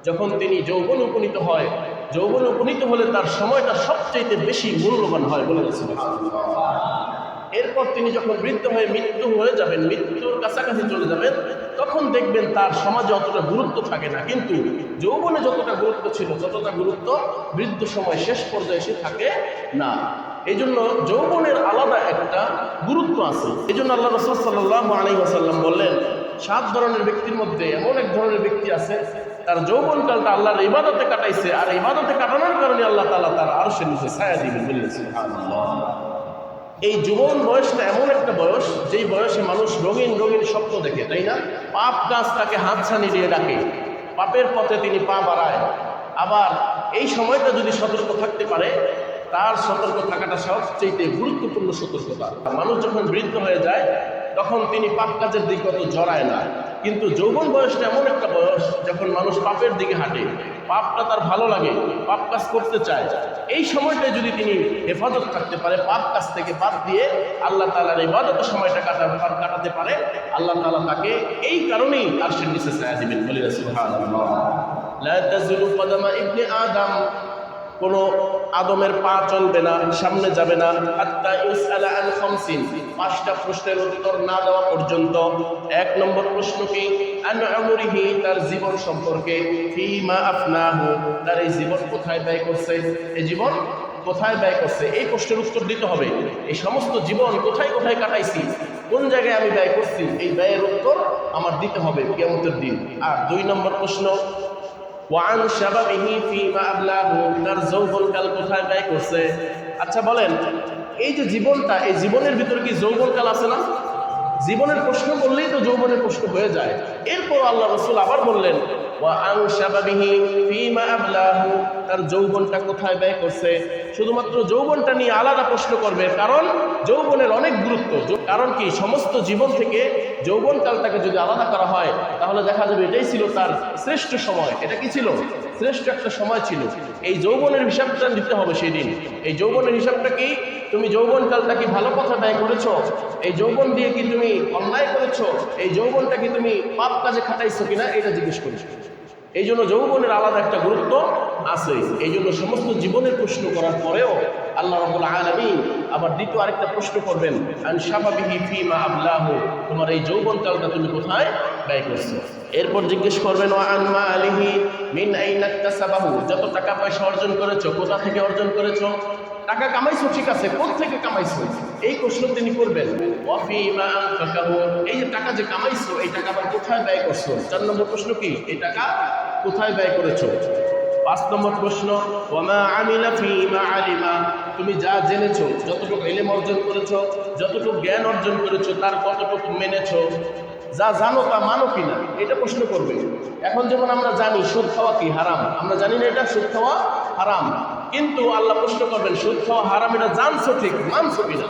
যখন তিনি যৌবনে উপনীত হয়, যৌবনে উপনীত হলে তার সময়টা সবচেয়ে বেশি মূল্যবান হয় বলে গেছে। এরপর তিনি যখন বৃদ্ধ হয়ে মৃত্যু হয়ে যাবেন, মৃত্যুর কাছাকাছি চলে যাবেন, তখন দেখবেন তার সমাজে অতটা গুরুত্ব থাকে না। কিন্তু যৌবনে যতটা গুরুত্ব ছিল ততটা গুরুত্ব বৃদ্ধ সময় শেষ পর্যায়ে এসে থাকে না। এই জন্য যৌবনের আলাদা একটা গুরুত্ব আছে। এই জন্য আল্লাহ রাসূল সাল্লাল্লাহু আলাইহি ওয়াসাল্লাম বললেন, 7 ধরনের ব্যক্তির মধ্যে এমন এক ধরনের ব্যক্তি আছে, তার যৌবনকালটা আল্লাহর ইবাদতে কাটাইছে, আর ইবাদতে কাটানোর কারণে আল্লাহ তাআলা তার আরশের নিচে ছায়া দিবেন বলে সুবহানাল্লাহ। এই যুবন বয়সটা এমন একটা বয়স, যেই বয়সে মানুষ রঙিন রঙিন স্বপ্ন দেখে, তাই না? পাপ কাজ তাকে হাতছানি দিয়ে ডাকে, পাপের পথে তিনি পা বাড়ায়। আবার এই সময়টা যদি সতর্ক থাকতে পারে, তার সতর্ক থাকাটা সবচেয়ে গুরুত্বপূর্ণ সতর্কতা। মানুষ যখন বৃদ্ধ হয়ে যায় তখন তিনি পাপ কাজের দিকে অত জড়ায় না। কিন্তু যৌবন বয়সটা এমন একটা বয়স যখন মানুষ পাপের দিকে হাঁটে, পাপটা তার ভালো লাগে, পাপ কাজ করতে চায়। এই সময়টায় যদি তিনি হেফাজত থাকতে পারে, পাপ কাজ থেকে বাদ দিয়ে আল্লাহ তাআলার ইবাদতের সময়টা কাটাতে পারে, আল্লাহ তাআলা তাকে এই কারণেই আরশের নিচে ছায়া দিবেন বলে সুবহানাল্লাহ। লা তাযুলু কদামা ইবনে আদম, কোনো আদমের পা চলবে না, সামনে যাবে না, হাত্তা ইউসআলা আন খামসিন, 5টা প্রশ্নের উত্তর না দেওয়া পর্যন্ত। 1 নম্বর প্রশ্ন কি? আন উমরিহি, তার জীবন সম্পর্কে। ফিমা আফনাহু, তার এই জীবন কোথায় ব্যয় করছে, এই জীবন কোথায় ব্যয় করছে, এই প্রশ্নের উত্তর দিতে হবে। এই সমস্ত জীবন কোথায় কোথায় কাটাইছি, কোন জায়গায় আমি ব্যয় করছি, এই ব্যয়ের উত্তর আমার দিতে হবে কিয়ামতের দিন। আর 2 নম্বর প্রশ্ন, ওয়ান শাবাবিহি ফিমা আবলাহু, তার যৌবনকাল কোথায় ব্যয় করছে। আচ্ছা বলেন, এই যে জীবনটা, এই জীবনের ভিতরে কি যৌবনকাল আছে না? জীবনের প্রশ্ন করলেই তো যৌবনের প্রশ্ন হয়ে যায়। এরপর আল্লাহ রাসূল আবার বললেন, ওয়ান শাবাবিহি ফিমা আবলাহু, তার যৌবনটা কোথায় ব্যয় করছে। শুধুমাত্র যৌবনটা নিয়ে আলাদা প্রশ্ন করবে, কারণ যৌবনের অনেক গুরুত্ব। কারণ কি, সমস্ত জীবন থেকে যৌবনকালটাকে যদি আলাদা করা হয় তাহলে দেখা যাবে এটাই ছিল তার শ্রেষ্ঠ সময়। এটা কি ছিল? শ্রেষ্ঠ একটা সময় ছিল। এই যৌবনের হিসাবটা দিতে হবে সেই দিন। এই যৌবনের হিসাবটা কি? তুমি যৌবনকালটা কি ভালো কথা ব্যয় করেছো? এই যৌবন দিয়ে কি তুমি অন্যায় করেছো? এই যৌবনটা কি তুমি পাপ কাজে খাটাইছো কিনা, এটা জিজ্ঞেস করেছো। এই জন্য যৌবনের আলাদা একটা গুরুত্ব আছে। এই জন্য সমস্ত জীবনের প্রশ্ন করার পরেও আল্লাহ রাব্বুল আলামিন আবার দ্বিতীয় আরেকটা প্রশ্ন করবেন, আন শাবাবিহি ফিমা আবলাহু, তোমার এই যৌবনকালটা তুমি কোথায় ব্যয় করছো। এরপর জিজ্ঞেস করবেন, ওয়া আন মালিহি মিন আইনা ইকতাসাবাহু, যত টাকা পয়সা অর্জন করেছো কোথা থেকে অর্জন করেছো। টাকা কামাইছো ঠিক আছে, কোথা থেকে কামাইছো, এই প্রশ্ন তিনি করবেন। ওয়া ফিমা আনফাকাহু, এই যে টাকা যে কামাইছো, এই টাকা আবার কোথায় ব্যয় করছো। 4 নম্বর প্রশ্ন কি, এই টাকা কোথায় ব্যয় করেছো। 5 নম্বর প্রশ্ন, ওয়ামা আমিলা ফিমা আলিমা, তুমি যা জেনেছো, যতটুকু ইলম অর্জন করেছো, যতটুকু জ্ঞান অর্জন করেছো, তার কতটুকু মেনেছো, যা জানো তা মানো কিনা, এটা প্রশ্ন করবে। এখন যেমন আমরা জানি সুদ খাওয়া কি হারাম, আমরা জানি না এটা সুদ খাওয়া হারাম, কিন্তু আল্লাহ প্রশ্ন করবেন, সুদ খাওয়া হারাম এটা জানছো ঠিক, মানছো কিনা।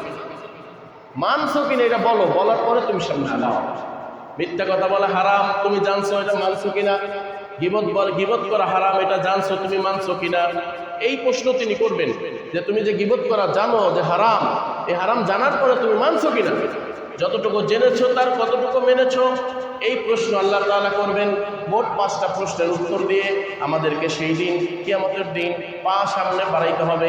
মানছো কিনা এটা বলো, বলার পরে তুমি সামনে আগাও। মিথ্যা কথা বলা হারাম, তুমি জানছো, এটা মানছো কিনা। গীবত করা হারাম, এটা জানছো, তুমি মানছো কিনা। এই প্রশ্ন তিনি করবেন যে তুমি যে গীবত করা জানো যে হারাম, এই হারাম জানার পরে তুমি মানছো কিনা, যতটুকু জেনেছো তার কতটুকু মেনেছো। এই প্রশ্ন আল্লাহ তাআলা করবেন। মোট 5টা প্রশ্নের উত্তর দিয়ে আমাদেরকে সেই দিন কিয়ামতের দিন পা সামনে বাড়াইতে হবে।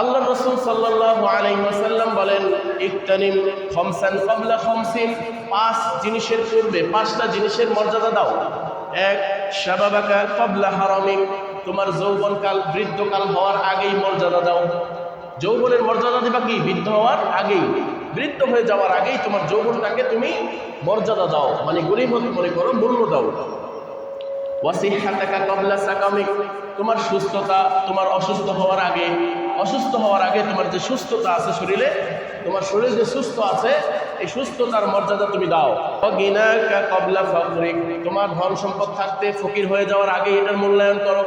আল্লাহ রাসূল সাল্লাল্লাহু আলাইহি ওয়াসাল্লাম বলেন, ইকতানিম খামসান ক্বাবলা খামসিন, 5 জিনিসের পূর্বে 5টা জিনিসের মর্যাদা দাও। 1 শাবাবাকা ক্বাবলা হারামিক, তোমার যৌবনকাল বৃদ্ধকাল হওয়ার আগেই মর্যাদা দাও। যৌবনের মর্যাদা দিবা কি, বৃদ্ধ হওয়ার আগেই, বৃদ্ধ হয়ে যাওয়ার আগেই তোমার যৌবনটাকে তুমি মর্যাদা দাও, মানে গরিমত মনে করো, মূল্য দাও। ওয়াসিহাতাকা ক্বাবলা সাকামিক, তোমার সুস্থতা তোমার অসুস্থ হওয়ার আগে, অসুস্থ হওয়ার আগে তোমার যে সুস্থতা আছে শরীরে, তোমার শরীর যে সুস্থ আছে, এই সুস্থতার মর্যাদা তুমি দাও। ওয়াগিনাকা ক্বাবলা ফাকরিক, তোমার ধন সম্পদ থাকতে ফকির হয়ে যাওয়ার আগে এটার মূল্যায়ন করো।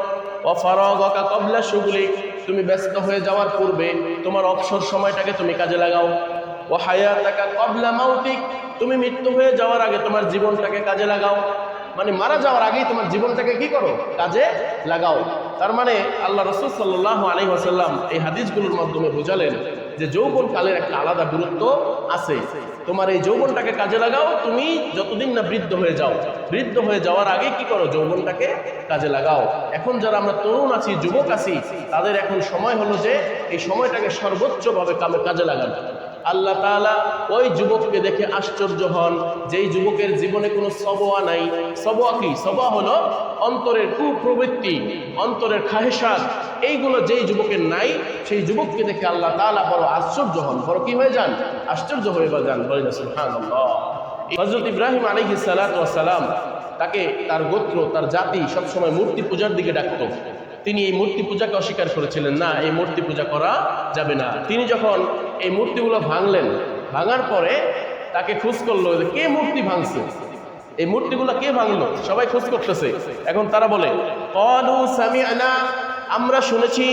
ওয়াফারাগাকা ক্বাবলা শুগলিক, তুমি ব্যস্ত হয়ে যাওয়ার পূর্বে তোমার অবসর সময়টাকে তুমি কাজে লাগাও। ওয়াহায়াতাকা ক্বাবলা মাউতিক, তুমি মৃত্যু হয়ে যাওয়ার আগে তোমার জীবনটাকে কাজে লাগাও, মানে মারা যাওয়ার আগেই তোমার জীবনটাকে কি করো, কাজে লাগাও। তার মানে আল্লাহ রাসূল সাল্লাল্লাহু আলাইহি ওয়াসাল্লাম এই হাদিসগুলোর মাধ্যমে বোঝালেন যে যৌবন কালের একটা আলাদা গুরুত্ব আছে। তোমার এই যৌবনটাকে কাজে লাগাও, তুমি যতদিন না বৃদ্ধ হয়ে যাও, বৃদ্ধ হয়ে যাওয়ার আগে কি করো, যৌবনটাকে কাজে লাগাও। এখন যারা আমরা তরুণ আছি, যুবক আছি, তাদের এখন সময় হলো যে এই সময়টাকে সর্বোচ্চভাবে কাজে লাগানো। আল্লাহ তাআলা ওই যুবককে দেখে আশ্চর্য হন যেই যুবকের জীবনে কোনো সবওয়া নাই। সবওয়া কি? সবওয়া হলো অন্তরের কুপ্রবৃত্তি, অন্তরের খাহেশাত, এইগুলো যেই যুবকের নাই, সেই যুবককে দেখে আল্লাহ তাআলা বড় আশ্চর্য হন, বড় কি হয়ে যান, আশ্চর্য হয়ে যান। বলেন সুবহানাল্লাহ। হযরত ইব্রাহিম আলাইহিস সালাতু ওয়াস সালাম, তাকে তার গোত্র, তার জাতি সবসময় মূর্তি পূজার দিকে ডাকত। তিনি এই মূর্তি পূজাকে অস্বীকার করেছিলেন, না, এই মূর্তি পূজা করা যাবে না। তিনি যখন এই মূর্তিগুলো ভাঙলেন, ভাঙার পরে তাকে খোঁজ করলো কে মূর্তি ভাঙছে, এই মূর্তিগুলো কে ভাঙলো, সবাই খোঁজ করতেছে। এখন তারা বলে ক্বালু সামি'না, আমরা শুনেছি,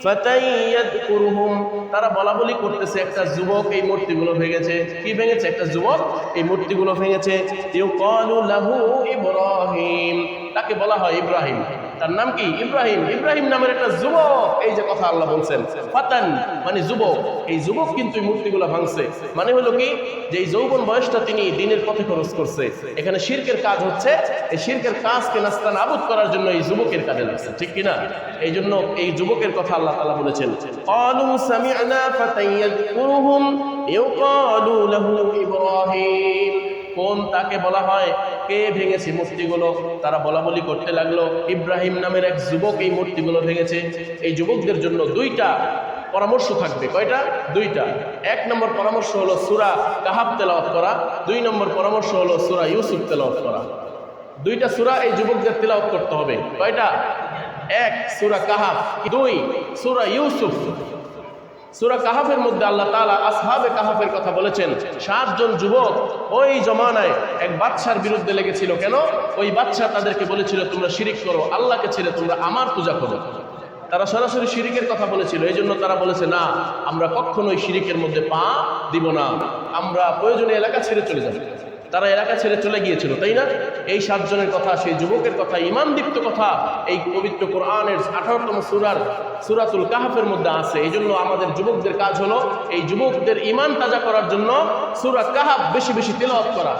ফাতান ইয়াযকুরুহুম, তারা বলা বলি করতেছে একটা যুবক এই মূর্তিগুলো ভেঙেছে। কি ভেঙেছে? একটা যুবক এই মূর্তিগুলো ভেঙেছে। ইউকালু লাহু ইব্রাহিম, তাকে বলা হয় ইব্রাহিম। তার নাম কি? ইব্রাহিম। ইব্রাহিম নামের একটা যুবক, এই যে কথা আল্লাহ বলছেন, ফাতান মানে যুবক, এই যুবক কিন্তু এই মূর্তিগুলো ভাঙছে। মানে হলো কি, যে এই যৌবন বয়সটা তিনি দিনের পথে খরচ করছে। এখানে শিরকের কাজ হচ্ছে, এই শিরকের কাজকে নাস্তানাবুদ করার জন্য এই যুবকের কাজে লাগছে, ঠিক কিনা? এই জন্য এই যুবকের কথা আল্লাহ তাআলা বলেছেন, ক্বালু সামি'না ফাতান ইয়াযকুরুহুম ইউকালু লাহু ইব্রাহিম। কোন তাকে বলা হয়, কে ভেঙেছে মূর্তিগুলো? তারা বলা বলি করতে লাগলো ইব্রাহিম নামের এক যুবক এই মূর্তিগুলো ভেঙেছে। এই যুবকদের জন্য দুইটা পরামর্শ থাকবে। কয়টা? দুইটা। এক নম্বর পরামর্শ হলো সূরা কাহাফ তেলাওয়াত করা, দুই নম্বর পরামর্শ হলো সূরা ইউসুফ তেলাওয়াত করা। দুইটা সূরা এই যুবকদের তেলাওয়াত করতে হবে। কয়টা? এক সূরা কাহাফ, দুই সূরা ইউসুফ। সূরা কাহাফের মধ্যে আল্লাহ তাআলা আসহাবে কাহাফের কথা বলেছেন। 7 জন যুবক ওই জমানায় এক বাদশার বিরুদ্ধে লেগেছিল। কেন? ওই বাদশা তাদেরকে বলেছিল তোমরা শিরিক করো, আল্লাহকে ছেড়ে তোমরা আমার পূজা করো। তারা সরাসরি শিরিকের কথা বলেছিল। এই জন্য তারা বলেছে, না, আমরা কখনোই শিরিকের মধ্যে পা দিব না, আমরা প্রয়োজনে এলাকা ছেড়ে চলে যাব। তারা এলাকা ছেড়ে চলে গিয়েছিল, তাই না? এই 7 জনের কথা, সেই যুবকের কথা, ঈমানদীপ্ত কথা এই পবিত্র কোরআনের 18তম সূরাতুল কাহফের মধ্যে আছে। এই জন্য আমাদের যুবকদের কাজ হলো এই যুবকদের ঈমান তাজা করার জন্য সূরা কাহফ বেশি বেশি তিলাওয়াত করা।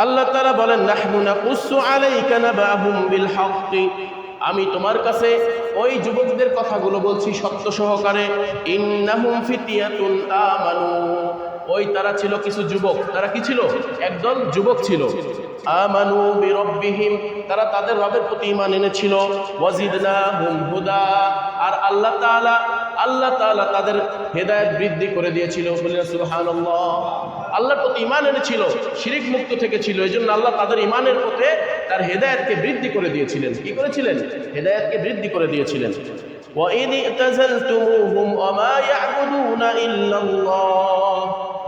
আল্লাহ তাআলা বলেন, নাহনু নাকুসু আলাইকা নাবাহুম বিল হক, আমি তোমার কাছে ওই যুবকদের কথাগুলো বলছি সত্য সহকারে। ইন্নাহুম ফিতিয়াতুন আমানু, ওই তারা ছিল কিছু যুবক। তারা কি ছিল? একদল যুবক ছিল। আমানু বিরব্বিহিম, তারা তাদের রবের প্রতি ঈমান এনেছিল। ওয়াজিদনাহুম হুদা, আর আল্লাহ তাআলা তাদের হেদায়েত বৃদ্ধি করে দিয়েছিল। বলেন সুবহানাল্লাহ। আল্লাহর প্রতি ঈমান এনেছিল, শিরিক মুক্ত থেকে ছিল। এই জন্য আল্লাহ তাদের ঈমানের পথে তার হেদায়েতকে বৃদ্ধি করে দিয়েছিলেন। কি করেছিলেন? হেদায়েতকে বৃদ্ধি করে দিয়েছিলেন। وَإِذِ اعْتَزَلْتُمُوهُمْ وَمَا يَعْبُدُونَ إِلَّا اللَّهَ,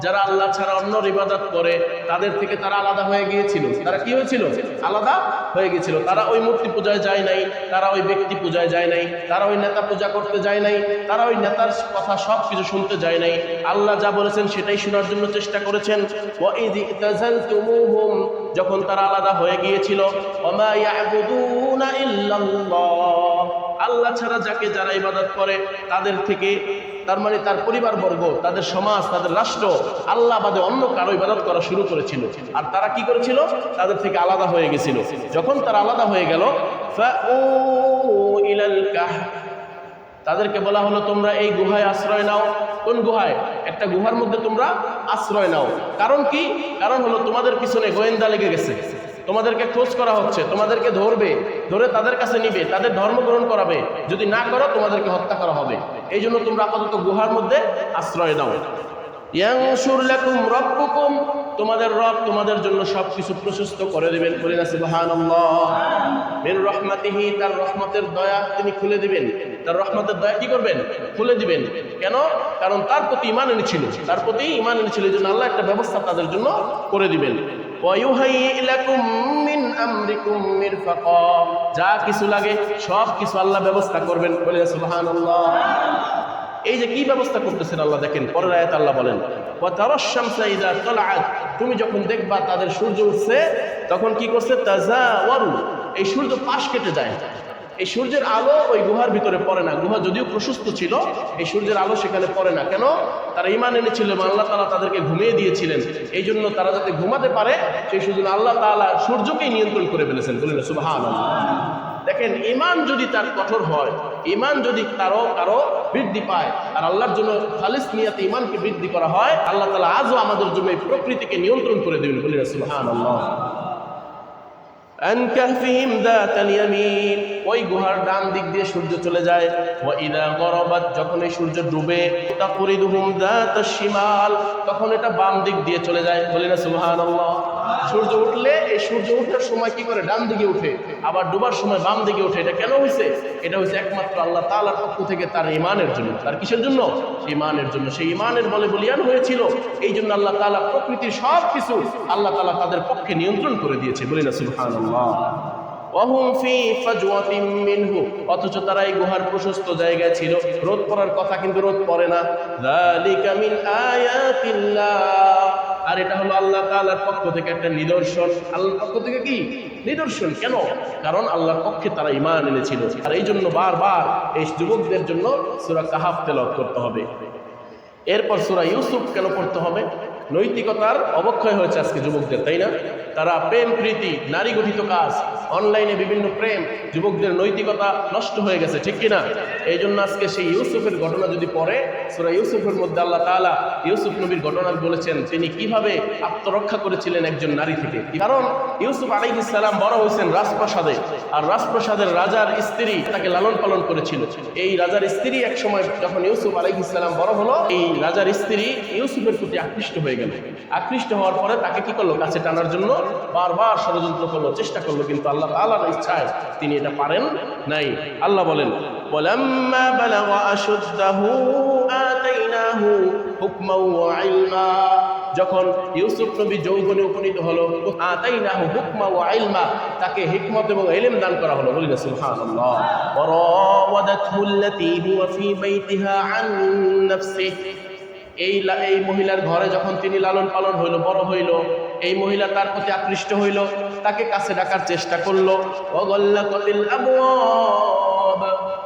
যারা আল্লাহ ছাড়া অন্যর ইবাদত করে তাদের থেকে তারা আলাদা হয়ে গিয়েছিল। তারা কি হয়েছিল? আলাদা হয়ে গিয়েছিল। তারা ওই মূর্তি পূজায় যায় নাই, তারা ওই ব্যক্তি পূজায় যায় নাই, তারা ওই নেতা পূজা করতে যায় নাই, তারা ওই নেতার কথা সব কিছু শুনতে যায় নাই। আল্লাহ যা বলেছেন সেটাই শোনার জন্য চেষ্টা করেছেন। وَإِذِ اعْتَزَلْتُمُوهُمْ, যখন তারা আলাদা হয়ে গিয়েছিল, وَمَا يَعْبُدُونَ إِلَّا اللَّهَ, আল্লাহ ছাড়া যারা ইবাদত করে তাদের থেকে, তার মানে তার পরিবারবর্গ, তাদের সমাজ, তাদের রাষ্ট্র আল্লাহ বাদে অন্য কারো ইবাদত করা শুরু করেছিল। আর তারা কি করেছিল? তাদের থেকে আলাদা হয়ে গেছিল। যখন তারা আলাদা হয়ে গেল, ফাউ ইলাল কাহফ, তাদেরকে বলা হলো তোমরা এই গুহায় আশ্রয় নাও। কোন গুহায়? একটা গুহার মধ্যে তোমরা আশ্রয় নাও। কারণ কি? কারণ হলো তোমাদের পিছনে গোয়েন্দা লেগে গেছে, তোমাদেরকে খোঁজ করা হচ্ছে, তোমাদেরকে ধরে তাদের কাছে নিবে, তাদের ধর্ম গ্রহণ করাবে। যদি না করো তোমাদেরকে হত্যা করা হবে। এই জন্য তোমরা আপাতত গুহার মধ্যে আশ্রয় নাও। ইয়ানশুর লাকুম রাব্বুকুম, তোমাদের রব তোমাদের জন্য সবকিছু প্রশস্ত করে দিবেন। বলেন সুবহানাল্লাহ। মিন রাহমাতিহি, তার রহমতের দয়া তিনি খুলে দিবেন। তার রহমতের দয়া কি করবেন? খুলে দিবেন। কেন? কারণ তার প্রতি ঈমান এনেছিল, তার প্রতি ঈমান এনেছিল। এই জন্য আল্লাহ একটা ব্যবস্থা তাদের জন্য করে দিবেন। ওয়ায়ুহাইয়্যি লাকুম মিন আমরিকুম মিরফাকা, যা কিছু লাগে সব কিছু আল্লাহ ব্যবস্থা করবেন। বলেন সুবহানাল্লাহ। এই যে কি ব্যবস্থা করতেছেন আল্লাহ, দেখেন পরের আয়াতে আল্লাহ বলেন, ওয়া তারাশ শামসা ইযা তালাআত, তুমি যখন দেখবা তাদের সূর্য উঠছে তখন কি করছে? তাজাওয়ারু, এই সূর্য পাশ কেটে যায়। এই সূর্যের আলো ওই গুহার ভিতরে পড়ে না। গুহা যদিও প্রশস্ত ছিল, এই সূর্যের আলো সেখানে পড়ে না। কেন? তারা ঈমান এনেছিল, আল্লাহ তাআলা তাদেরকে ঘুমিয়ে দিয়েছিলেন। এই জন্য তারা যাতে ঘুমাতে পারে সেই সুযোগ আল্লাহ তাআলা সূর্যকেই নিয়ন্ত্রণ করে ফেলেছেন। বলেন সুবহানাল্লাহ। দেখেন, ঈমান যদি তার কঠোর হয়, ঈমান যদি কারো বৃদ্ধি পায়, আর আল্লাহর জন্য খালিস নিয়াতে ঈমানকে বৃদ্ধি করা হয়, আল্লাহ তাআলা আজও আমাদের জন্য এই প্রকৃতিকে নিয়ন্ত্রণ করে দেবেন। বলেন সুবহানাল্লাহ। আন কাহফিহিম যাতাল ইয়ামিন, ওই গুহার ডান দিক দিয়ে সূর্য চলে যায়। ওয়া ইযা গরাবাত, যখন এই সূর্য ডুবে, তাকরিদুহুম যাতাশ শিমাল, তখন এটা বাম দিক দিয়ে চলে যায়। বলেন সুবহানাল্লাহ। সূর্য উঠলে, এই সূর্য ওঠার সময় কি করে? ডান দিকে উঠে, আবার ডুবার সময় বাম দিকে উঠে। এটা কেন হয়েছে? এটা হয়েছে একমাত্র আল্লাহ তাআলার পক্ষ থেকে তার ঈমানের জন্য। তার কিসের জন্য? ঈমানের জন্য। সেই ঈমানের বলে বলিয়ান হয়েছিল। এই জন্য আল্লাহ তাআলা প্রকৃতির সব কিছু আল্লাহ তাআলা তাদের পক্ষে নিয়ন্ত্রণ করে দিয়েছে। বলি না সুবহানাল্লাহ। ওয়াহুম ফি ফাজওয়াতিন মিনহু, অথচ তারা এই গুহার প্রশস্ত জায়গায় ছিল। রোদ পড়ার কথা, কিন্তু রোদ পড়ে না। যালিকা মিন আয়াতিল্লাহ, আর এটা হলো আল্লাহ তাআলার পক্ষ থেকে একটা নিদর্শন। আল্লাহর পক্ষ থেকে কি নিদর্শন? কেন? কারণ আল্লাহর পক্ষে তারা ঈমান এনেছিল। আর এই জন্য বারবার এই যুবকদের জন্য সূরা কাহাফ তেলাওয়াত করতে হবে। এরপর সূরা ইউসুফ কেন পড়তে হবে? নৈতিকতার অবক্ষয় হয়েছে আজকে যুবকদের, তাই না? তারা প্রেম প্রীতি, নারী গঠিত কাজ, অনলাইনে বিভিন্ন প্রেম, যুবকদের নৈতিকতা নষ্ট হয়ে গেছে, ঠিক কিনা? এই জন্য আজকে সেই ইউসুফের ঘটনা যদি পড়ে, সূরা ইউসুফের মধ্যে আল্লাহ তাআলা ইউসুফ নবীর ঘটনা বলেছেন, তিনি কিভাবে আত্মরক্ষা করেছিলেন একজন নারী থেকে। কারণ ইউসুফ আলাইহিস সালাম বড় হয়েছেন রাজপ্রাসাদে, আর রাজপ্রাসাদের রাজার স্ত্রী তাকে লালন পালন করেছিল। এই রাজার স্ত্রী এক সময় যখন ইউসুফ আলাইহিস সালাম বড় হলো, এই রাজার স্ত্রী ইউসুফের প্রতি আকৃষ্ট হয়ে গেল। আকৃষ্ট হওয়ার পরে তাকে কি করলো? কাছে টানার জন্য বারবার ষড়যন্ত্র করলো, চেষ্টা করলো, কিন্তু আল্লাহ তাআলার ইচ্ছায় তিনি এটা পারেন নাই। আল্লাহ বলেন, ওয়ালাম্মা বালাগা আশুদ্দাহু আতাইনাহু হুকমান ওয়া ইলমা, যখন ইউসুফ নবী যৌবনে উপনীত হলো, আতাইনাহু হুকমা ওয়া ইলমা, তাকে হিকমত এবং ইলম দান করা হলো। বলি না সুবহানাল্লাহ। ওয়ারাওয়াদাতহু আল্লাতী হুয়া ফী বাইতিহা আন নাফসিহি, এই মহিলার ঘরে যখন তিনি লালন পালন হইল, বড় হইল, এই মহিলা তার প্রতি আকৃষ্ট হইল, তাকে কাছে ডাকার চেষ্টা করলো। ওয়াগাল্লাকাতিল আবওয়াব,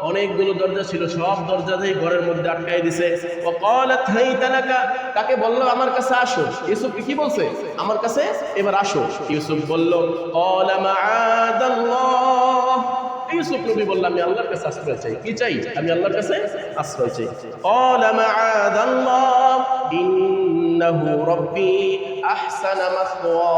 অনেকগুলো দরজা ছিল, সব দরজা দিয়ে ঘরের মধ্যে আটকাই দিছে। ওয়াকালাত হাইতা লাকা, তাকে বলল আমার কাছে আসো। ইউসুফ কি বলছে? আমার কাছে এবার আসো। ইউসুফ বলল, ক্বালা মাআদাল্লাহ, ইউসুফ নবী বলল আমি আল্লাহর কাছে আশ্রয় চাই। কি চাই? আমি আল্লাহর কাছে আশ্রয় চাই। ক্বালা মাআদাল্লাহ ইন্নাহু রাব্বি আহসানা মাসওয়া,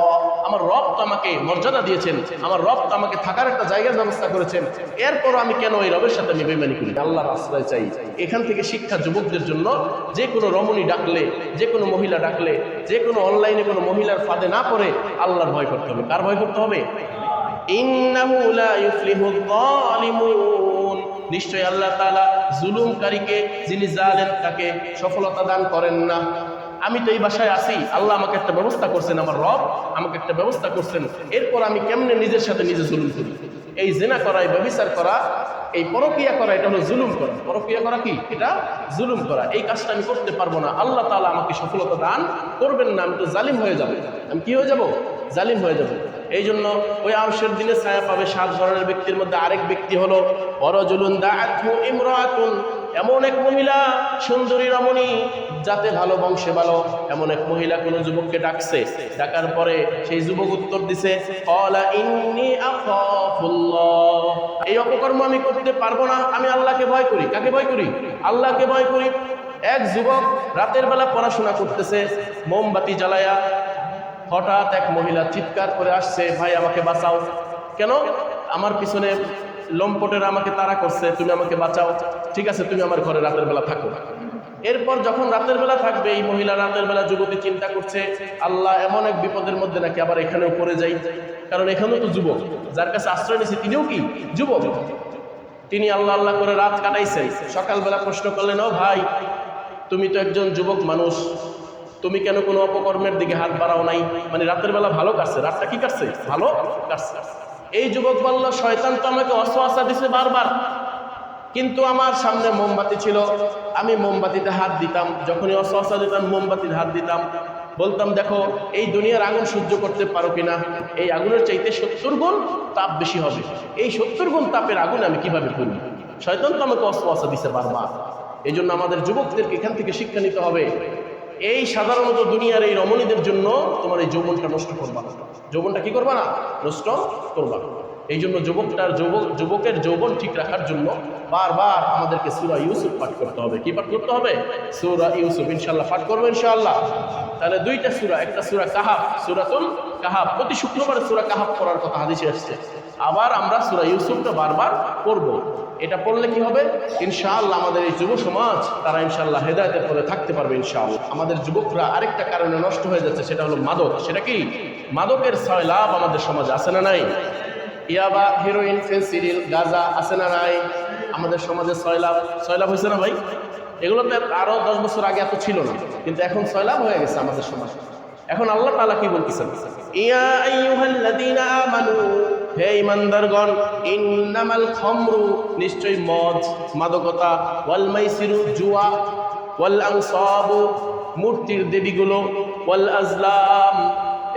আমার রব তো আমাকে মর্যাদা দিয়েছেন, আমার রব তো আমাকে থাকার একটা জায়গার ব্যবস্থা করেছেন, এরপর আমি কেন এই রবের সাথে আমি বেঈমানি করি? আল্লাহর আশ্রয় চাই। এখান থেকে শিক্ষা যুবকদের জন্য, যে কোনো রমণী ডাকলে, যে কোনো মহিলা ডাকলে, যে কোনো অনলাইনে কোনো মহিলার ফাঁদে না পড়ে আল্লাহর ভয় করতে হবে। কার ভয় করতে হবে? ইন্নাহু লা ইফলিহুল যালিমুন, নিশ্চয় আল্লাহ তাআলা জুলুমকারীকে, যিনি জালেম, তাকে সফলতা দান করেন না। আমি তো এই বাসায় আছি, আল্লাহ আমাকে একটা ব্যবস্থা করছেন, আমার রব আমাকে একটা ব্যবস্থা করছেন, এরপর আমি কেমনে নিজের সাথে নিজে জুলুম করি? এই জিনা করা, এই ব্যভিচার করা, এই পরকিয়া করা, এটা হলো জুলুম করা। পরকিয়া করা কি? এটা জুলুম করা। এই কাজটা আমি করতে পারবো না, আল্লাহ তাআলা আমাকে সফলতা দান করবেন না, আমি তো জালিম হয়ে যাব। আমি কি হয়ে যাব? জালিম হয়ে যাব। এই জন্য ওই আরশের দিনে ছায়া পাবে 7 ধরনের ব্যক্তির মধ্যে আরেক ব্যক্তি হলো ওয়ারাজুলুন দাআতহু ইমরাআতুন, এমন এক মহিলা, সুন্দরী রমণী, যাতে ভালো বংশে ভালো, এমন এক মহিলা কোন যুবককে ডাকছে। ডাকার পরে সেই যুবক উত্তর দিছে, ক্বালা ইন্নী আখাফুল্লাহ, এই অপকর্ম আমি করতে পারবো না, আমি আল্লাহকে ভয় করি। কাকে ভয় করি? আল্লাহকে ভয় করি। এক যুবক রাতের বেলা পড়াশোনা করতেছে, মোমবাতি জ্বালায়া, হঠাৎ এক মহিলা চিৎকার করে আসছে, ভাই আমাকে বাঁচাও। কেন? আমার পিছনে লম্পটেরা আমাকে তাড়া করছে, তুমি আমাকে বাঁচাও। ঠিক আছে, তুমি আমার ঘরে রাতের বেলা থাকো। এরপর যখন রাতের বেলা থাকবে, এই মহিলা রাতের বেলা যুবতী চিন্তা করছে, আল্লাহ এমন এক বিপদের মধ্যে নাকি আবার এখানেও পড়ে যাই, কারণ এখানেও তো যুবক, যার কাছে আশ্রয় নিয়েছে তিনিও কি যুবক। তিনি আল্লাহ আল্লাহ করে রাত কাটাইছেন। সকালবেলা প্রশ্ন করলেন, ও ভাই, তুমি তো একজন যুবক মানুষ, তুমি কেন কোনো অপকর্মের দিকে হাত বাড়াও নাই? মানে রাতের বেলা ভালো কাটছে, রাতটা কি কাটছে? ভালো কাটছে। এই যুবক বলল, শয়তান তো আমাকে ওয়াসওয়াসা দিছে বারবার, কিন্তু আমার সামনে মোমবাতি ছিল, আমি মোমবাতিতে হাত দিতাম, যখনই ওয়াসওয়াসা দিতাম মোমবাতিতে হাত দিতাম, বলতাম দেখো এই দুনিয়ার আগুন সহ্য করতে পারো কিনা, এই আগুনের চাইতে 70 গুণ তাপ বেশি হবে, এই 70 গুণ তাপের আগুন আমি কিভাবে করব? শয়তান তো আমাকে ওয়াসওয়াসা দিছে বারবার। এই জন্য আমাদের যুবকদেরকে এখান থেকে শিক্ষা নিতে হবে, এই সাধারণত দুনিয়ার এই রমণীদের জন্য তোমার এই যৌবনটা নষ্ট করবা না। যৌবনটা কি করবা না? নষ্ট করবা। এই জন্য যুবকের যৌবন ঠিক রাখার জন্য বারবার আমাদেরকে সূরা ইউসুফ পাঠ করতে হবে। কি পাঠ করতে হবে? সূরা ইউসুফ। ইনশাআল্লাহ পাঠ করবো ইনশাআল্লাহ। তাহলে দুইটা সূরা, একটা সূরা কাহাফ, সূরাতুল কাহাফ, প্রতি শুক্রবারে সূরা কাহাফ পড়ার কথা হাদিসে আসছে। আবার আমরা সূরা ইউসুফটা বারবার পড়ব। এটা পড়লে কি হবে? ইনশাআল্লাহ আমাদের এই যুব সমাজ তারা ইনশাআল্লাহ হেদায়েতের পথে থাকতে পারবে ইনশাআল্লাহ। আমাদের যুবকরা আরেকটা কারণে নষ্ট হয়ে যাচ্ছে, সেটা হলো মাদক। সেটা কি? মাদকের সয়লাভ আমাদের সমাজে আছে না নাই? ইয়াবা, হেরোইন, ফেন্সিডিল, গাঁজা আছে না নাই? আমাদের সমাজে সয়লাভ হয়েছে না ভাই? এগুলোতে আরো 10 বছর আগে এত ছিল না, কিন্তু এখন সয়লাভ হয়ে গেছে আমাদের সমাজে। এখন আল্লাহ তাআলা কি বলতেছেন? ইয়া আইয়ুহাল্লাযীনা আমানু, হে ঈমানদারগণ, ইন্নামাল খামরু, নিশ্চয় মদ, মাদকতা, ওয়াল মাইসিরু, জুয়া, ওয়াল আনসাবু, মূর্তির দেবীগুলো, ওয়াল আজলাম,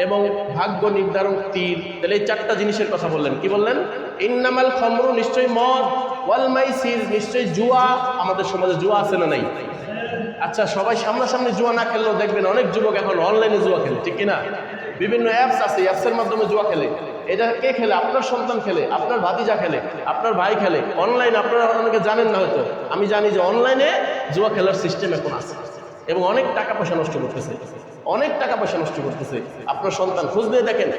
এবং ভাগ্য নির্ধারণ তীর। তাহলে এই 4টা জিনিসের কথা বললেন। কি বললেন? ইন্নামাল খামরু, নিশ্চয় মদ, ওয়াল মাইসির, নিশ্চয় জুয়া। আমাদের সমাজে জুয়া আছে না নাই? আচ্ছা, সবাই সামনাসামনি জুয়া না খেললেও দেখবেন অনেক যুবক এখন অনলাইনে জুয়া খেলে, ঠিক কিনা? বিভিন্ন অ্যাপস আছে, অ্যাপসের মাধ্যমে জুয়া খেলে। এটা কে খেলে? আপনার সন্তান খেলে, আপনার ভাতিজা খেলে, আপনার ভাই খেলে। অনলাইনে আপনারা অনেকে জানেন না হয়তো, আমি জানি যে অনলাইনে জুয়া খেলার সিস্টেম এখন আছে, এবং অনেক টাকা পয়সা নষ্ট করতেছে, অনেক টাকা পয়সা নষ্ট করতেছে। আপনার সন্তান খোঁজ নিয়ে দেখেন,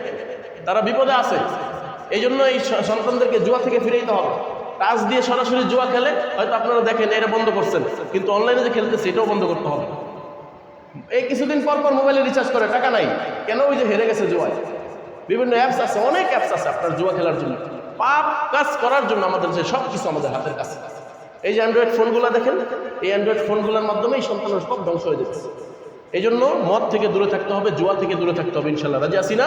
তারা বিপদে আছে। এই জন্য এই সন্তানদেরকে জুয়া থেকে ফিরাইতে হবে। টাচ দিয়ে সরাসরি জুয়া খেলে হয়তো আপনারা দেখেন এটা বন্ধ করছেন, কিন্তু অনলাইনে যে খেলতেছে এটাও বন্ধ করতে হবে। এই কিছুদিন পর পর মোবাইলে রিচার্জ করে, টাকা নাই কেন? ওই যে হেরে গেছে জুয়ায়। বিভিন্ন অ্যাপস আছে, অনেক অ্যাপস আছে আপনার জুয়া খেলার জন্য, পাপ কাজ করার জন্য। আমাদের যে সব কিছু আমাদের হাতের কাছে। এই যে অ্যান্ড্রয়েড ফোনগুলো দেখেন, এই অ্যান্ড্রয়েড ফোনগুলোর মাধ্যমেই সন্তানের সব ধ্বংস হয়ে যাচ্ছে। এই জন্য মদ থেকে দূরে থাকতে হবে, জুয়া থেকে দূরে থাকতে হবে ইনশাল্লাহ। রাজি আছি না?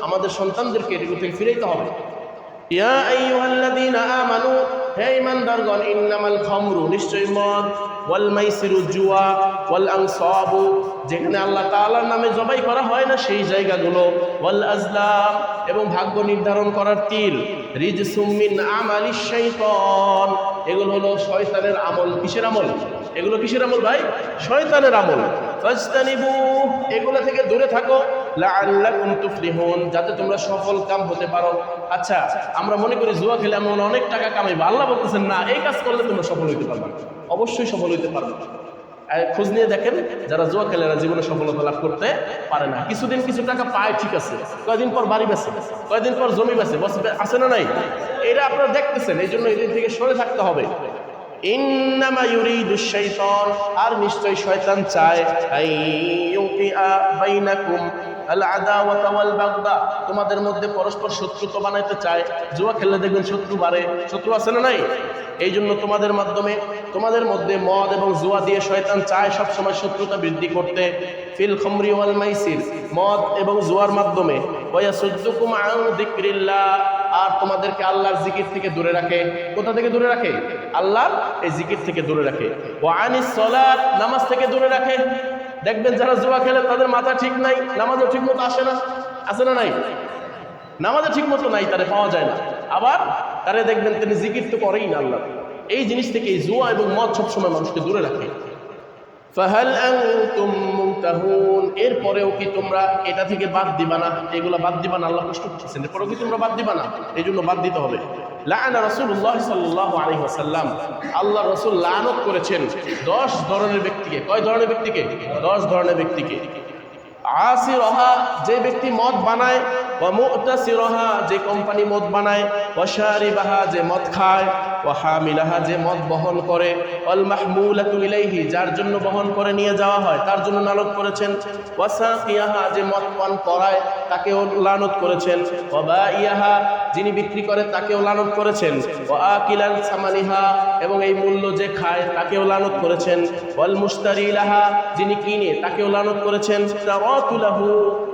আমাদের সন্তানদেরকে এগুলো থেকে ফিরাইতে হবে। ইয়া আইয়ুহাল্লাযীনা আমানু, হে ঈমানদারগণ, ইন্নামাল খামরু, নিশ্চয় মদ, ওয়াল মাইসিরু, জুয়া, ওয়াল আনসাবু, যেখানে আল্লাহ তাআলার নামে জবাই করা হয় না সেই জায়গাগুলো, ওয়াল আজলাম, এবং ভাগ্য নির্ধারণ করার তীর, রিজসুম মিন আমালিশ শাইতান, এগুলো হলো শয়তানের আমল। কিসের আমল? এগুলো কিসের আমল ভাই? শয়তানের আমল। ফাজতানিবু, এগুলো থেকে দূরে থাকো, লাআল্লাকুম তুফলিহুন, যাতে তোমরা সফল কাম হতে পারো। আচ্ছা, আমরা মনে করি জুয়া খেলে আমরা অনেক টাকা কামাইবো। আল্লাহ বলতেছেন না, এই কাজ করলে তোমরা সফল হইতে পারবে। অবশ্যই সফল হইতে পারবে। খোঁজ নিয়ে দেখেন, যারা জুয়া খেলে এরা জীবনে সফলতা লাভ করতে পারে না। কিছুদিন কিছু টাকা পায়, ঠিক আছে, কয়দিন পর বাড়ি বেচে, কয়দিন পর জমি বেচে, আছে না নাই? এটা আপনারা দেখতেছেন। এই জন্য এদিন থেকে সরে থাকতে হবে। ইন্নামা ইউরিদুশ শাইতান, আর নিশ্চয় শয়তান চায়, আইয়ুকিআ বাইনাকুম আল আদাওয়াতা ওয়াল বাগদা, তোমাদের মধ্যে পরস্পর শত্রুতা বানাইতে চায়। জুয়া খেললে দেখবেন শত্রু বাড়ে, শত্রু আছে না নাই? এই জন্য তোমাদের মধ্যে মদ এবং জুয়া দিয়ে শয়তান চায় সবসময় শত্রুতা বৃদ্ধি করতে। ফিল খামরি ওয়াল মাইসির, মদ এবং জুয়ার মাধ্যমে। ওয়ায়াসুদ্দুকুম আন যিকরিল্লাহ, আর তোমাদেরকে আল্লাহর জিকির থেকে দূরে রাখে। কোথা থেকে দূরে রাখে? আল্লাহর এই জিকির থেকে দূরে রাখে। ওয়া আনিস সালাত, নামাজ থেকে দূরে রাখে। দেখবেন যারা জুয়া খেলে তাদের মাথা ঠিক নাই, নামাজও ঠিক মতো আসে না, আছে না নাই? নামাজও ঠিক মতো নাই, তারে পাওয়া যায় না। আবার তারে দেখবেন তিনি জিকির তো করেই না আল্লাহ। এই জিনিস থেকে এই জুয়া এবং মদ সবসময় মানুষকে দূরে রাখে। ফাহাল আনতুম মুনতাহুন, এরপরেও কি তোমরা এটা থেকে বাদ দিবা না? এগুলো বাদ দিবা না, আল্লাহ কষ্ট করতেছেন, এরপরেও কি তোমরা বাদ দিবা না? এই জন্য বাদ দিতে হবে। লাআনা রাসূলুল্লাহ সাল্লাল্লাহু আলাইহি ওয়াসাল্লাম, আল্লাহ রাসূল লানত করেছেন 10 ধরনের ব্যক্তিকে। কয় ধরনের ব্যক্তিকে? 10 ধরনের ব্যক্তিকে। আসিরহা, যে ব্যক্তি মদ বানায়, ওয়া মুতাসিরহা, যে কোম্পানি মদ বানায়, ওয়া শারিবাহা, যে মদ খায়, ওয়া হামিলাহা, যে মদ বহন করে, ওয়াল মাহমুলাতু ইলাইহি, যার জন্য বহন করে নিয়ে যাওয়া হয় তার জন্য লানত করেছেন, ওয়া সাকিয়াহা, যে মদ পান করায় তাকেও লানত করেছেন, ওয়া বাইয়াহা, যিনি বিক্রি করে তাকেও লানত করেছেন, ওয়া আকিলাল সামানিহা, এবং এই মূল্য যে খায় তাকেও লানত করেছেন, ওয়াল মুশতারি লাহা, যিনি কিনে তাকেও লানত করেছেন, তারাতুলাহু,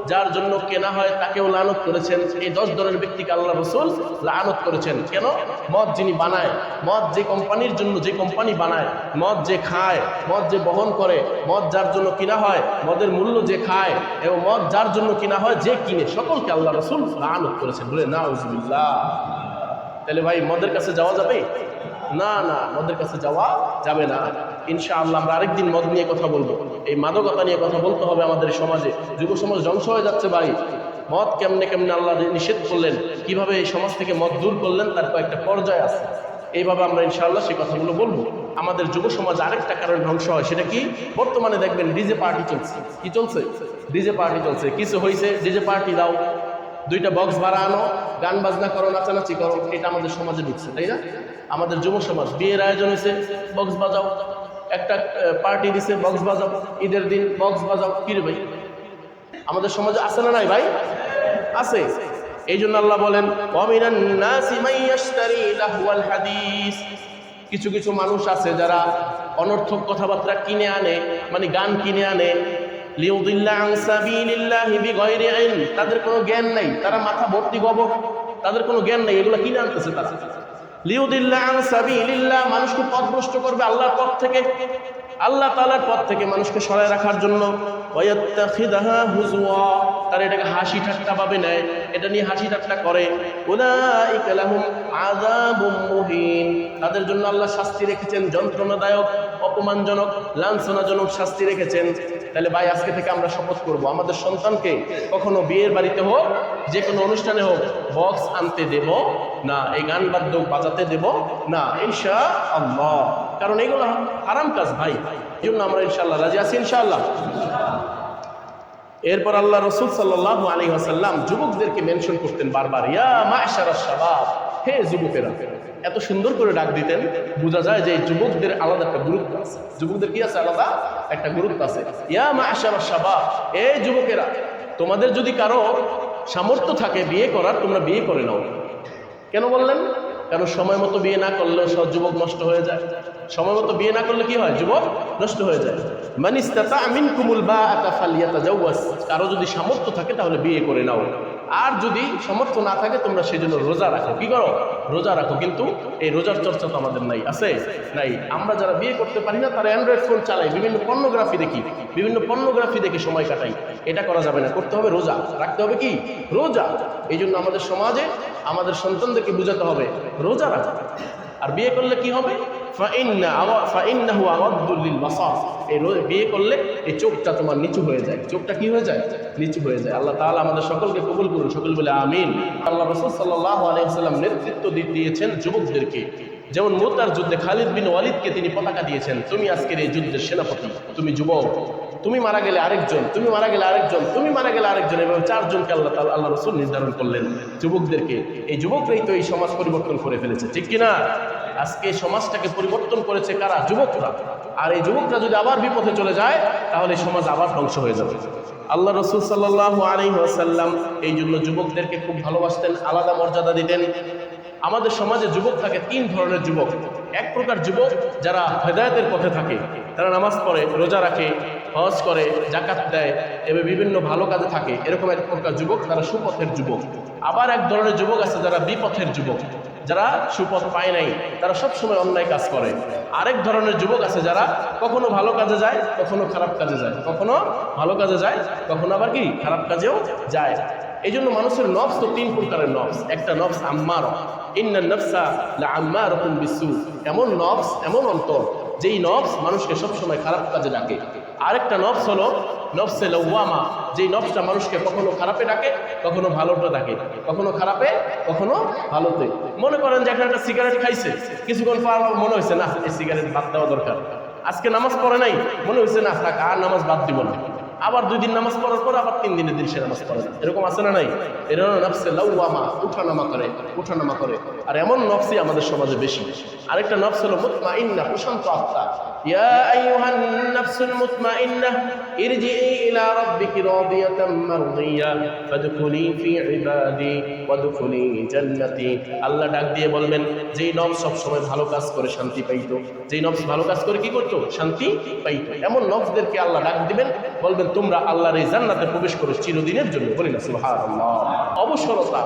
যার জন্য কেনা হয় তাকেও লানত করেছেন। এই 10 ধরনের ব্যক্তিকে আল্লাহ রাসূল লানত করেছেন। কেন? মদ যিনি বানায়, মদ যে কোম্পানির জন্য যে কোম্পানি বানায়, মদ যে খায়, মদ যে বহন করে, মদ যার জন্য কিনা হয়, মদের মূল্য যে খায় এবং মদ যার জন্য কিনা হয়, যে কিনে, সকলকে আল্লাহ রাসূল লানত করেছেন। বলে নাউজুবিল্লাহ। তাহলে ভাই মদের কাছে যাওয়া যাবে না? না, মদের কাছে যাওয়া যাবে না। ইনশাআল্লাহ আমরা আরেকদিন মদ নিয়ে কথা বলবো। এই মাদকতা নিয়ে কথা বলতে হবে আমাদের সমাজে। যুব সমাজ ধ্বংস হয়ে যাচ্ছে ভাই। মদ কেমনে কেমনে আল্লাহ নিষেধ করলেন, কিভাবে এই সমাজ থেকে মদ দূর করলেন, তার কয়েকটা পর্যায় আছে। এইভাবে আমরা ইনশাআল্লাহ সেই কথাগুলো বলবো। আমাদের যুব সমাজ আরেকটা কারণে ধ্বংস হয়, সেটা কি? বর্তমানে দেখবেন ডিজে পার্টি চলছে। কি চলছে? ডিজে পার্টি চলছে। কিছু হয়েছে, ডিজে পার্টি দাও, 2টা বক্স ভাড়া আনো, গান বাজনা করো, নাচানাচি করো, এটা আমাদের সমাজে ঢুকছে, তাই না? আমাদের যুব সমাজ, বিয়ের আয়োজন হয়েছে, বক্স বাজাও, একটা পার্টি দিছে, বক্স বাজাও, ঈদের দিন বক্স বাজাও। কি রে ভাই, আমাদের সমাজে আছে না নাই ভাই? আছে। এই জন্য আল্লাহ বলেন ওয়ামিনান নাসি মান ইয়াশতারি লাহওয়াল হাদিস, কিছু কিছু মানুষ আছে যারা অনর্থক কথাবার্তা কিনে আনে, মানে গান কিনে আনে। লিউদিল্লা আন সাবিলিল্লাহি বিগাইরি ইলম, তাদের কোনো জ্ঞান নাই, তারা মাথা ভর্তি গোবর, তাদের কোনো জ্ঞান নাই, এগুলো কিনে আনতেছে তারা। লিউদিল্লা আন সাবিলিল্লাহ, মানুষকে পথভ্রষ্ট করবে আল্লাহর পথ থেকে, আল্লাহ তাআলার পথ থেকে মানুষকে সরায় রাখার জন্য। ওয়ায়াত্তাখিদাহা হুজওয়া, তারা এটাকে হাসি ঠাট্টা ভাবে নেয়, এটা নিয়ে হাসি ঠাট্টা করে। উলাইকা লাহুম আযাবুম মুহিন, তাদের জন্য আল্লাহ শাস্তি রেখেছেন যন্ত্রণাদায়ক, অপমানজনক, লাঞ্ছনাজনক শাস্তি রেখেছেন। তাহলে ভাই আজকে থেকে আমরা শপথ করব, আমাদের সন্তানকে কখনো বিয়ের বাড়িতে হোক, যে কোনো অনুষ্ঠানে হোক, বক্স আনতে দেব না, এই গান বাদ্য বাজাতে দেব না, ইনশাআল্লাহ। কারণ এগুলো হারাম কাজ ভাই। এই জন্য আমরা ইনশাআল্লাহ রাজি আছি, ইনশাআল্লাহ। এরপর আল্লাহ রাসূল সাল্লাল্লাহু আলাইহি ওয়াসাল্লাম যুবকদেরকে মেনশন করতেন বারবার, ইয়া মা'শারাশ শাবাব, হে যুবকেরা। এত সুন্দর করে ডাক দিতেন, বোঝা যায় যে যুবকদের আলাদা একটা গুরুত্ব আছে। যুবকদের কি আছে? আলাদা একটা গুরুত্ব আছে। ইয়া মা'শারাশ শাবাব, এই যুবকেরা, তোমাদের যদি কারো সামর্থ্য থাকে বিয়ে করার, তোমরা বিয়ে করে নাও। কেন বললেন? কারণ সময় মতো বিয়ে না করলেও সব যুবক নষ্ট হয়ে যায়। সময় মতো বিয়ে না করলে কি হয়? যুবক নষ্ট হয়ে যায়। মান ইসতাতা মিনকুমুল বাআতা ফালইয়াতাজাওয়াজ, কারো যদি সামর্থ্য থাকে তাহলে বিয়ে করে নাও। আর যদি সামর্থ্য না থাকে তোমরা সেজন্য রোজা রাখো। কি করো? রোজা রাখো। কিন্তু এই রোজার চর্চা তো আমাদের নাই, আছে নাই? আমরা যারা বিয়ে করতে পারি না তারা অ্যান্ড্রয়েড ফোন চালাই, বিভিন্ন পর্নোগ্রাফি দেখি, বিভিন্ন পর্নোগ্রাফি দেখে সময় কাটাই। এটা করা যাবে না, করতে হবে রোজা, রাখতে হবে কি? রোজা। এই জন্য আমাদের সমাজে আমাদের সন্তানদেরকে বোঝাতে হবে রোজা রাখা। আর বিয়ে করলে কি হবে? ফাইন্নাহু আগাদ্দুল লিল বাসার, এই বিয়ে করলে এই চোখটা তোমার নিচু হয়ে যায়। চোখটা কি হয়ে যায়? নিচু হয়ে যায়। আল্লাহ তাআলা আমাদের সকলকে কবুল করুন, সকল বলে আমিন। আল্লাহ রাসূল সাল্লাল্লাহু আলাইহি ওয়াসাল্লাম নেতৃত্ব দিয়েছেন যুবকদেরকে। যেমন মুতার যুদ্ধে খালিদ বিন ওয়ালিদকে তিনি পতাকা দিয়েছেন, তুমি আজকের এই যুদ্ধের সেনাপতি, তুমি যুবক, তুমি মারা গেলে আরেকজন, তুমি মারা গেলে আরেকজন, তুমি মারা গেলে আরেকজন, এবং 4 জনকে আল্লাহ রাসূল নির্ধারণ করলেন যুবকদেরকে। এই যুবকরাই তো এই সমাজ পরিবর্তন করে ফেলেছে, ঠিক কিনা? আজকে সমাজটাকে পরিবর্তন করেছে কারা? যুবকরা। আর এই যুবকরা যদি আবার বিপথে চলে যায় তাহলে সমাজ আবার ধ্বংস হয়ে যাবে। আল্লাহ রাসূল সাল্লাল্লাহু আলাইহি ওয়াসাল্লাম এই জন্য যুবকদেরকে খুব ভালোবাসতেন, আলাদা মর্যাদা দিতেন। আমাদের সমাজে যুবক থাকে 3 ধরনের যুবক। এক প্রকার যুবক যারা হেদায়েতের পথে থাকে, তারা নামাজ পড়ে, রোজা রাখে, হজ করে, যাকাত দেয় এবং বিভিন্ন ভালো কাজে থাকে, এরকম এক প্রকার যুবক, তারা সুপথের যুবক। আবার এক ধরনের যুবক আছে যারা বিপথের যুবক, যারা সুপথ পায় নাই, তারা সবসময় অন্যায় কাজ করে। আরেক ধরনের যুবক আছে যারা কখনো ভালো কাজে যায়, কখনো খারাপ কাজে যায়, কখনো ভালো কাজে যায়, কখনো আবার কি খারাপ কাজেও যায়। এই জন্য মানুষের নফস তো 3 প্রকারের নফস। একটা নফস আম্মারা, ইন্নান নাফসা লাআম্মারাতুন বিসু, এমন নফস, এমন অন্তর যেই নফস মানুষকে সবসময় খারাপ কাজে ডাকে। আরেকটা নফস হলো নফসে লাওয়ামা, যেই নফসটা মানুষকে কখনো খারাপে ডাকে, কখনো ভালোতে ডাকে, কখনো খারাপে, কখনো ভালোতে। মনে করেন যে একটা সিগারেট খাইছে, কিছুক্ষণ পর মনে হয়েছে না এই সিগারেট বাদ দেওয়া দরকার। আজকে নামাজ পড়ে নাই, মনে হয়েছে না থাক আর নামাজ বাদ দিব না। আবার 2 দিন নামাজ পড়ার পর আবার 3 দিনের দিন সে নামাজ পড়ে না। এরকম আছে না নাই? এর নফসে লাওয়ামা, উঠানামা করে। আর এমন নফসই আমাদের সমাজে বেশি। আরেকটা নফস হলো মুতমাইন্না, প্রশান্ত আত্মা। ইয়া আইয়ুহান নাফসুল মুতমাইন্না ইরজিই ইলা রাব্বিকি রাদিয়াতাম মারদিয়া ফাদখুলি ফি ইবাদি ওয়াদখুলি জান্নাতি। আল্লাহ ডাক দিয়ে বলবেন, যেই নফস সব সময় ভালো কাজ করে শান্তি পাইতো, যেই নফস ভালো কাজ করে কি করতো? শান্তি পাইতো। এমন নফসদেরকে আল্লাহ ডাক দিবেন, বলবেন তোমরা আল্লাহর এই জান্নাতে প্রবেশ করো চিরদিনের জন্য। বলি না সুবহানাল্লাহ। অবসরতা,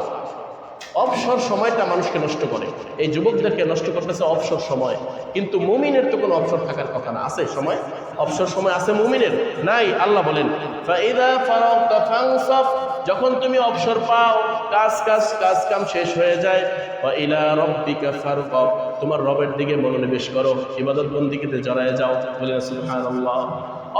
অবসর সময়টা মানুষকে নষ্ট করে। এই যুবকদেরকে নষ্ট করতেছে অবসর সময়, কিন্তু মুমিনের তো কোনো অবসর থাকার কথা না। আছে সময়? অবসর সময় আছে মুমিনের? নাই। আল্লাহ বলেন ফাইদা ফারাগতা ফানসাব, যখন তুমি অবসর পাও, কাজ কাজ কাজ কাম শেষ হয়ে যায়, ওয়া ইলা রাব্বিকা ফারগাব, তোমার রবের দিকে মনোনিবেশ করো, ইবাদত বন্দেগীতে জড়ায় যাও। বলেন সুবহানাল্লাহ।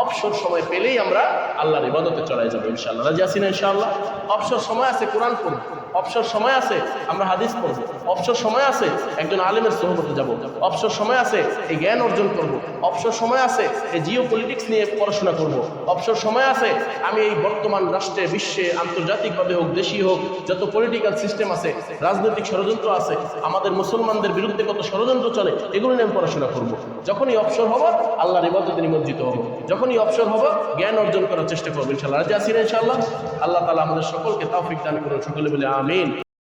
অবসর সময় পেলেই আমরা আল্লাহর ইবাদতে চড়াই যাবো ইনশাআল্লাহ। রাজি আছি না ইনশাআল্লাহ? অবসর সময় আছে কোরআন পড়ব, অবসর সময় আছে আমরা হাদিস পড়ব, অবসর সময় আছে একজন আলেমের সোহবতে যাব, অবসর সময় আছে এই জ্ঞান অর্জন করব, অবসর সময় আছে এই জিও পলিটিক্স নিয়ে পড়াশোনা করব, অবসর সময় আছে আমি এই বর্তমান রাষ্ট্রে, বিশ্বে, আন্তর্জাতিকভাবে হোক, দেশি হোক, যত পলিটিক্যাল সিস্টেম আছে, রাজনৈতিক ষড়যন্ত্র আছে, আমাদের মুসলমানদের বিরুদ্ধে কত ষড়যন্ত্র চলে, এগুলো নিয়ে আমি পড়াশোনা করব। যখনই অবসর হব আল্লাহর ইবাদতে নিমজ্জিত হব, যখনই অবসর হব জ্ঞান অর্জন করার চেষ্টা করবো ইনশাআল্লাহ। রাজি আছি না ইনশাআল্লাহ? আল্লাহ তাআলা আমাদের সকলকে তৌফিক দান করুন। সকলে বলে আমিন।